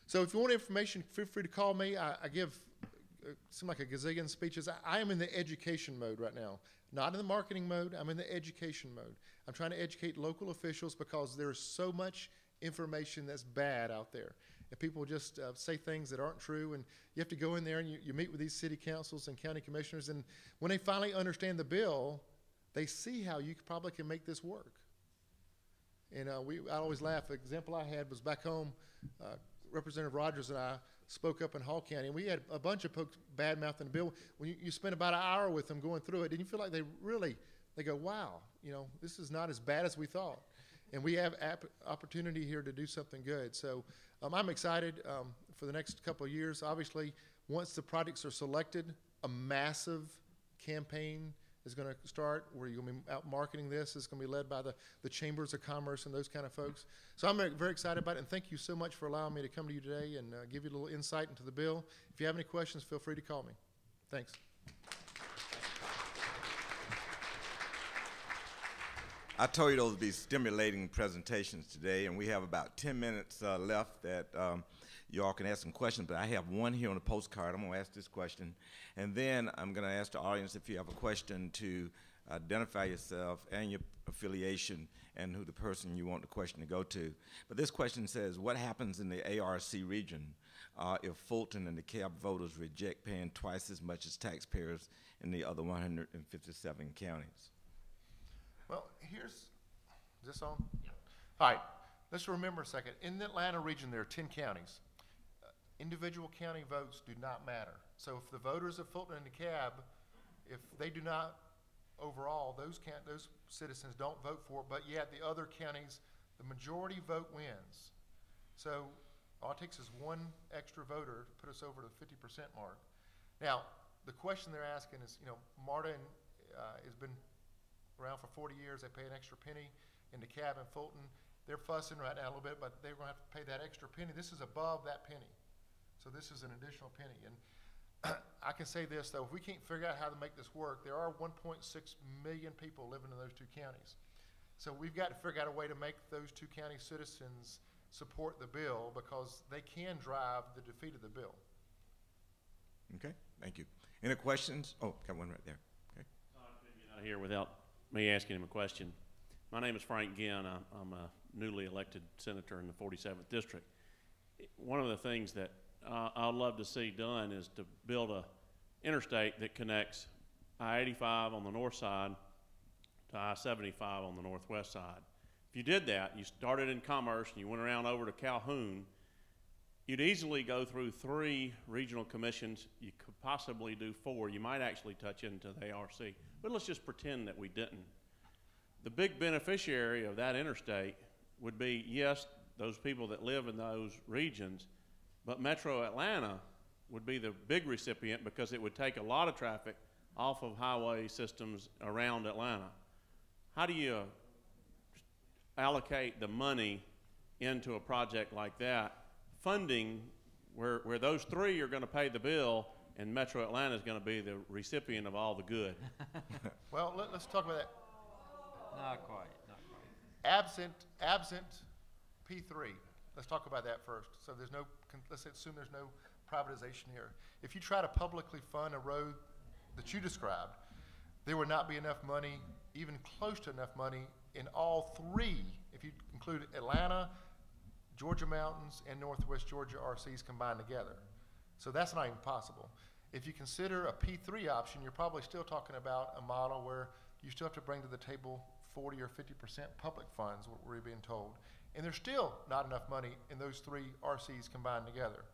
So if you want information, feel free to call me. I give seem like a gazillion speeches. I am in the education mode right now, not in the marketing mode. I'm in the education mode. I'm trying to educate local officials because there's so much information that's bad out there. And people just say things that aren't true, and you have to go in there and you meet with these city councils and county commissioners, and when they finally understand the bill, they see how you probably can make this work. And I always laugh. The example I had was back home, Representative Rogers and I spoke up in Hall County, and we had a bunch of folks bad-mouthing the bill. When you spend about an hour with them going through it, didn't you feel like they go, wow, this is not as bad as we thought. And we have opportunity here to do something good. So I'm excited for the next couple of years. Obviously, once the projects are selected, a massive campaign is going to start where you're going to be out marketing this. It's going to be led by the chambers of commerce and those kind of folks. So I'm very excited about it, and thank you so much for allowing me to come to you today and give you a little insight into the bill. If you have any questions, feel free to call me. Thanks. I told you those would be stimulating presentations today, and we have about 10 minutes left that you all can ask some questions, but I have one here on the postcard. I'm going to ask this question, and then I'm going to ask the audience if you have a question to identify yourself and your affiliation and who the person you want the question to go to. But this question says, what happens in the ARC region if Fulton and the DeKalb voters reject paying twice as much as taxpayers in the other 157 counties? Well, is this on? Yeah. All right, let's remember a second. In the Atlanta region, there are 10 counties. Individual county votes do not matter. So if the voters of Fulton and DeKalb, if they do not, overall, those citizens don't vote for it, but yet the other counties, the majority vote wins. So all it takes is one extra voter to put us over the 50% mark. Now, the question they're asking is, MARTA has been around for 40 years. They pay an extra penny in DeKalb and Fulton. They're fussing right now a little bit, but they're going to have to pay that extra penny. This is above that penny. So this is an additional penny. And I can say this, though, if we can't figure out how to make this work, there are 1.6 million people living in those two counties. So we've got to figure out a way to make those two county citizens support the bill because they can drive the defeat of the bill. Okay, thank you. Any questions? Oh, got one right there. Okay. Todd couldn't get out of here without me asking him a question. My name is Frank Ginn. I'm a newly elected senator in the 47th district. One of the things that I'd love to see done is to build a interstate that connects I-85 on the north side to I-75 on the northwest side. If you did that, you started in Commerce and you went around over to Calhoun, you'd easily go through 3 regional commissions. You could possibly do 4. You might actually touch into the ARC, but let's just pretend that we didn't. The big beneficiary of that interstate would be, yes, those people that live in those regions, but Metro Atlanta would be the big recipient because it would take a lot of traffic off of highway systems around Atlanta. How do you allocate the money into a project like that, funding where those 3 are going to pay the bill and Metro Atlanta is going to be the recipient of all the good? Well, let's talk about that. Not quite, not quite. Absent P3, let's talk about that first. So let's assume there's no privatization here. If you try to publicly fund a road that you described, there would not be enough money, even close to enough money, in all 3, if you include Atlanta, Georgia Mountains, and Northwest Georgia RCs combined together. So that's not even possible. If you consider a P3 option, you're probably still talking about a model where you still have to bring to the table 40 or 50% public funds, what we're being told. And there's still not enough money in those 3 RCs combined together.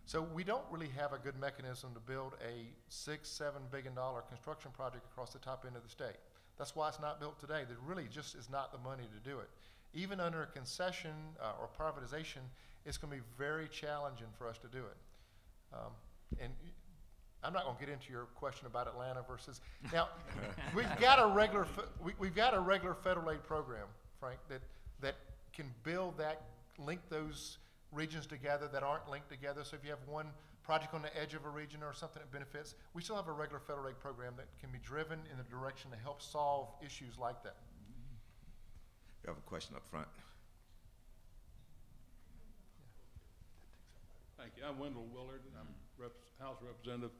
So we don't really have a good mechanism to build a $6-7 billion construction project across the top end of the state. That's why it's not built today. There really just is not the money to do it. Even under a concession or privatization, it's going to be very challenging for us to do it. And I'm not going to get into your question about Atlanta versus now. we've got a regular federal aid program, Frank, that can build that, link those regions together that aren't linked together. So if you have one project on the edge of a region or something that benefits, we still have a regular federal aid program that can be driven in the direction to help solve issues like that. You have a question up front. Thank you. I'm Wendell Willard. I'm House Representative.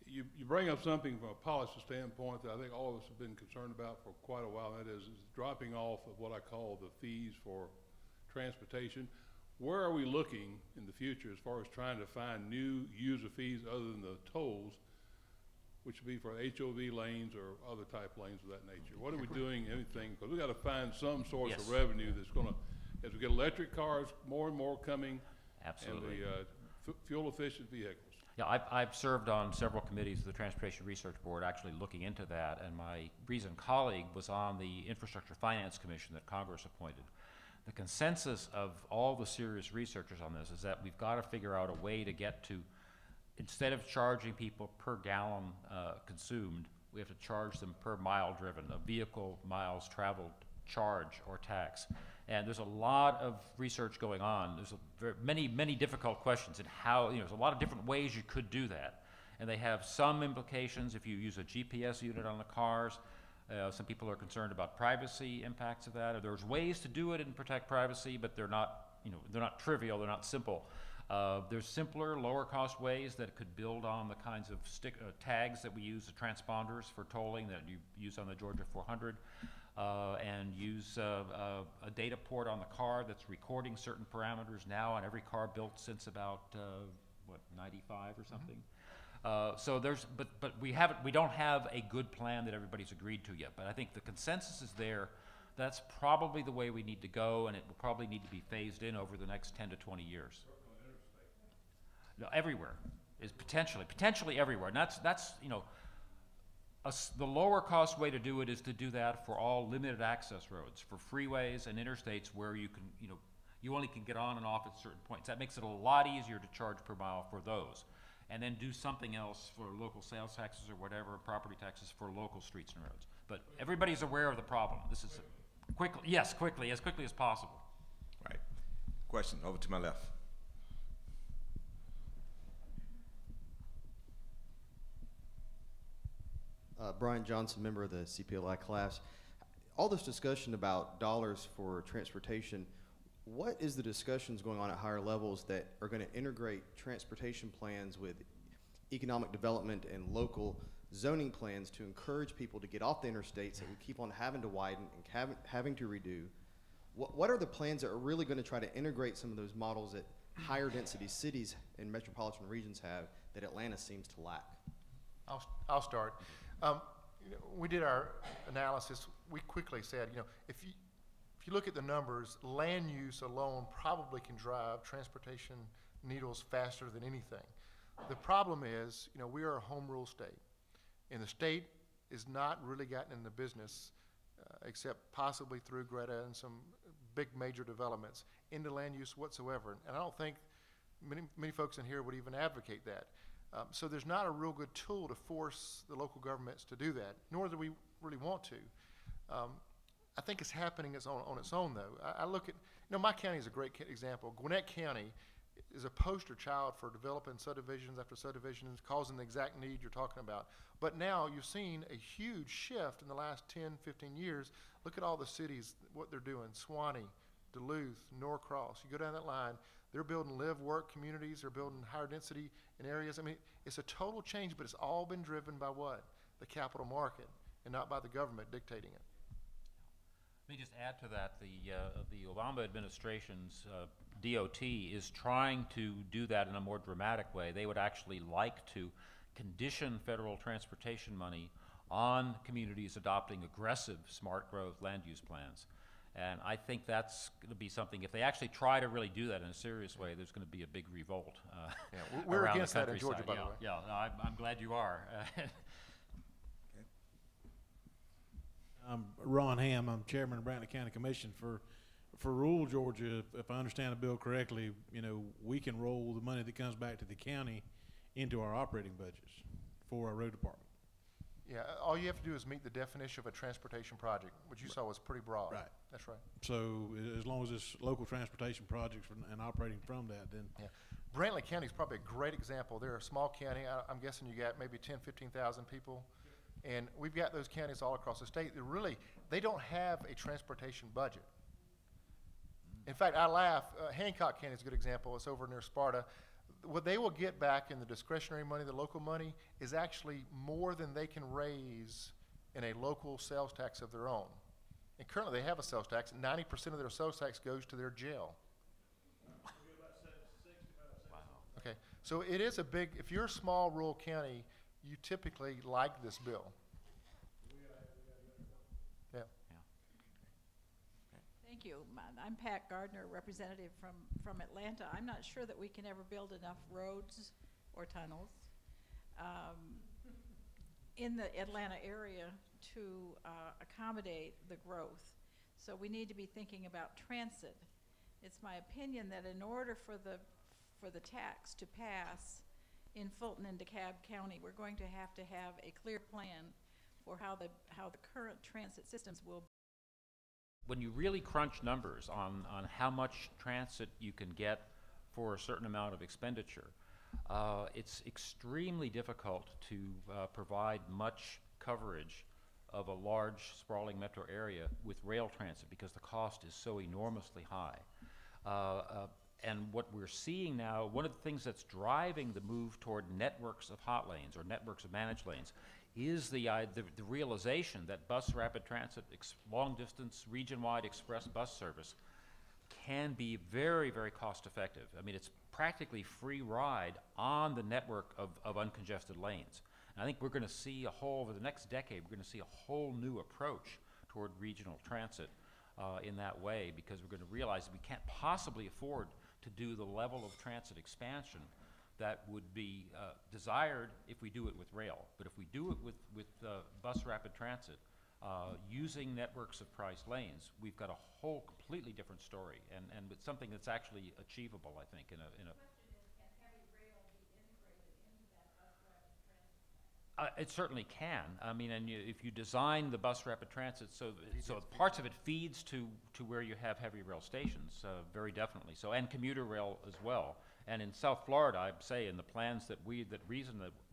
You bring up something from a policy standpoint that I think all of us have been concerned about for quite a while, and that is dropping off of what I call the fees for transportation. Where are we looking in the future as far as trying to find new user fees other than the tolls, which would be for HOV lanes or other type lanes of that nature? What are we doing, anything? Because we got to find some source of revenue that's going to, as we get electric cars more and more coming, Absolutely. and the fuel efficient vehicles. Yeah, I've served on several committees of the Transportation Research Board actually looking into that, and my recent colleague was on the Infrastructure Finance Commission that Congress appointed. The consensus of all the serious researchers on this is that we've got to figure out a way to get to, instead of charging people per gallon consumed, we have to charge them per mile driven, a vehicle miles traveled charge or tax. And there's a lot of research going on. There's many difficult questions and how, there's a lot of different ways you could do that. And they have some implications if you use a GPS unit on the cars. Some people are concerned about privacy impacts of that. There's ways to do it and protect privacy, but they're not, they're not trivial, they're not simple. There's simpler, lower cost ways that could build on the kinds of tags that we use, the transponders for tolling that you use on the Georgia 400. And use a data port on the car that's recording certain parameters now on every car built since about what, 95 or something. So there's, but we don't have a good plan that everybody's agreed to yet. But I think the consensus is there. That's probably the way we need to go, and it will probably need to be phased in over the next 10 to 20 years. No, everywhere is potentially everywhere, and that's the lower cost way to do it is to do that for all limited access roads, for freeways and interstates where you can, you only can get on and off at certain points. That makes it a lot easier to charge per mile for those. And then do something else for local sales taxes or whatever, property taxes for local streets and roads. But everybody's aware of the problem. This is quickly, as quickly as possible. Right. Question over to my left. Brian Johnson, member of the CPLI class. All this discussion about dollars for transportation, what is the discussions going on at higher levels that are going to integrate transportation plans with economic development and local zoning plans to encourage people to get off the interstates that we keep on having to widen and having to redo? What are the plans that are really going to try to integrate some of those models that higher density cities and metropolitan regions have that Atlanta seems to lack? I'll start. We did our analysis. We quickly said, if you look at the numbers, land use alone probably can drive transportation needles faster than anything. The problem is, we are a home rule state, and the state is not really gotten in the business, except possibly through Greta and some big major developments, into land use whatsoever. And I don't think many folks in here would even advocate that. So there's not a real good tool to force the local governments to do that, nor do we really want to. I think it's happening on its own, though. I look at, my county is a great example. Gwinnett County is a poster child for developing subdivisions after subdivisions, causing the exact need you're talking about. But now you've seen a huge shift in the last 10, 15 years. Look at all the cities, what they're doing, Swanee, Duluth, Norcross. You go down that line, they're building live-work communities, they're building higher density in areas. I mean, it's a total change, but it's all been driven by what? The capital market, and not by the government dictating it. Let me just add to that, the Obama administration's DOT is trying to do that in a more dramatic way. They would actually like to condition federal transportation money on communities adopting aggressive smart growth land use plans. And I think that's going to be something, if they actually try to really do that in a serious way, there's going to be a big revolt we're around against the that in Georgia, by the way. Yeah, no, I'm glad you are. I'm Ron Ham. I'm chairman of Brantley County Commission for rural Georgia. If I understand the bill correctly, you know, we can roll the money that comes back to the county into our operating budgets for our road department. Yeah, all you have to do is meet the definition of a transportation project, which you saw was pretty broad. Right. That's right. So as long as it's local transportation projects and operating from that, then Yeah. Brantley County is probably a great example. They're a small county. I'm guessing you got maybe 10, 15,000 people. And we've got those counties all across the state that really, they don't have a transportation budget. In fact, I laugh. Hancock County is a good example. It's over near Sparta. What they will get back in the discretionary money, the local money, is actually more than they can raise in a local sales tax of their own. And currently they have a sales tax. 90% of their sales tax goes to their jail. Okay, so it is a big, if you're a small rural county, you typically like this bill. Yeah. Thank you. I'm Pat Gardner, representative from Atlanta. I'm not sure that we can ever build enough roads or tunnels in the Atlanta area to accommodate the growth. So we need to be thinking about transit. It's my opinion that in order for the tax to pass in Fulton and DeKalb County, we're going to have a clear plan for how the current transit systems will. When you really crunch numbers on how much transit you can get for a certain amount of expenditure, it's extremely difficult to provide much coverage of a large sprawling metro area with rail transit because the cost is so enormously high. And what we're seeing now, one of the things that's driving the move toward networks of hot lanes or networks of managed lanes is the realization that bus rapid transit, long-distance, region-wide express bus service can be very, very cost-effective. I mean, it's practically free ride on the network of uncongested lanes. And I think we're going to see over the next decade, we're going to see a whole new approach toward regional transit in that way, because we're going to realize that we can't possibly afford to do the level of transit expansion that would be desired if we do it with rail. But if we do it with bus rapid transit, using networks of priced lanes, we've got a whole completely different story, and it's something that's actually achievable, I think, in a it certainly can. I mean, and if you design the bus rapid transit so parts of it feeds to where you have heavy rail stations, very definitely. So, and commuter rail as well. And in South Florida, I'd say in the plans that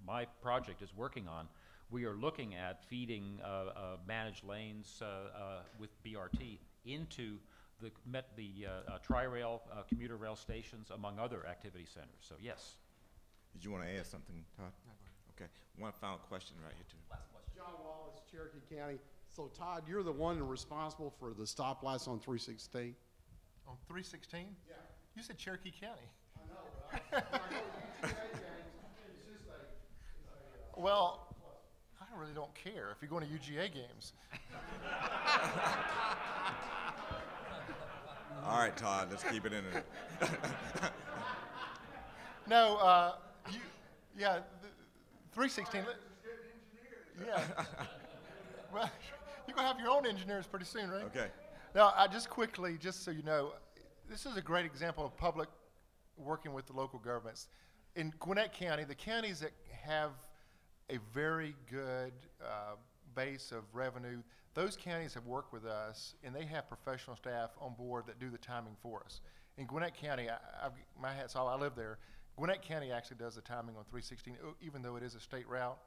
my project is working on, we are looking at feeding managed lanes with BRT into the tri-rail commuter rail stations, among other activity centers. So yes. Did you want to add something, Todd? Okay. One final question right here, too. Last question. John Wallace, Cherokee County. So, Todd, you're the one responsible for the stoplights on 316? On 316? Yeah. You said Cherokee County. I know, but I go to UGA games, it's just Well, I really don't care if you're going to UGA games. All right, Todd, let's keep it in there. No, 316. Yeah. Well, you're going to have your own engineers pretty soon, right? Okay. Now, just quickly, just so you know, this is a great example of public working with the local governments. In Gwinnett County, the counties that have a very good base of revenue, those counties have worked with us, and they have professional staff on board that do the timing for us. In Gwinnett County, my hat's off, I live there. Gwinnett County actually does the timing on 316, even though it is a state route,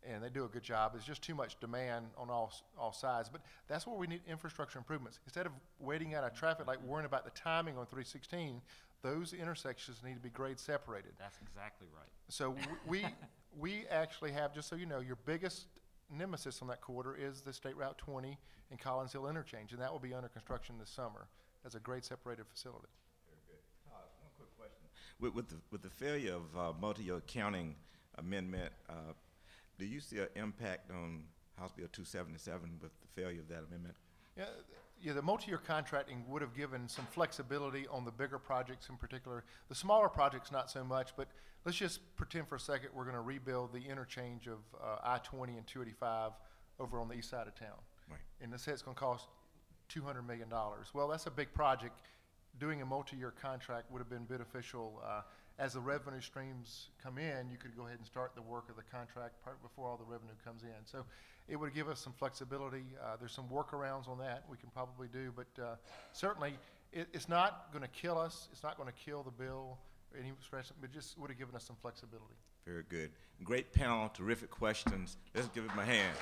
and they do a good job. There's just too much demand on all sides, but that's where we need infrastructure improvements. Instead of waiting out a traffic light, worrying about the timing on 316, those intersections need to be grade separated. That's exactly right. So we actually have, just so you know, your biggest nemesis on that corridor is the State Route 20 and Collins Hill interchange, and that will be under construction this summer as a grade separated facility. Very good. Todd, one quick question. With the failure of multi-year accounting amendment, do you see an impact on House Bill 277 with the failure of that amendment? Yeah, the multi-year contracting would have given some flexibility on the bigger projects in particular. The smaller projects, not so much, but let's just pretend for a second we're going to rebuild the interchange of I-20 and 285 over on the east side of town. Right. And they say it's going to cost $200 million. Well, that's a big project. Doing a multi-year contract would have been beneficial. As the revenue streams come in, you could go ahead and start the work of the contract part before all the revenue comes in. So it would give us some flexibility. There's some workarounds on that we can probably do, but certainly it's not going to kill us. It's not going to kill the bill or any stress, but just would have given us some flexibility. Very good. Great panel, terrific questions. Let's give him a hand.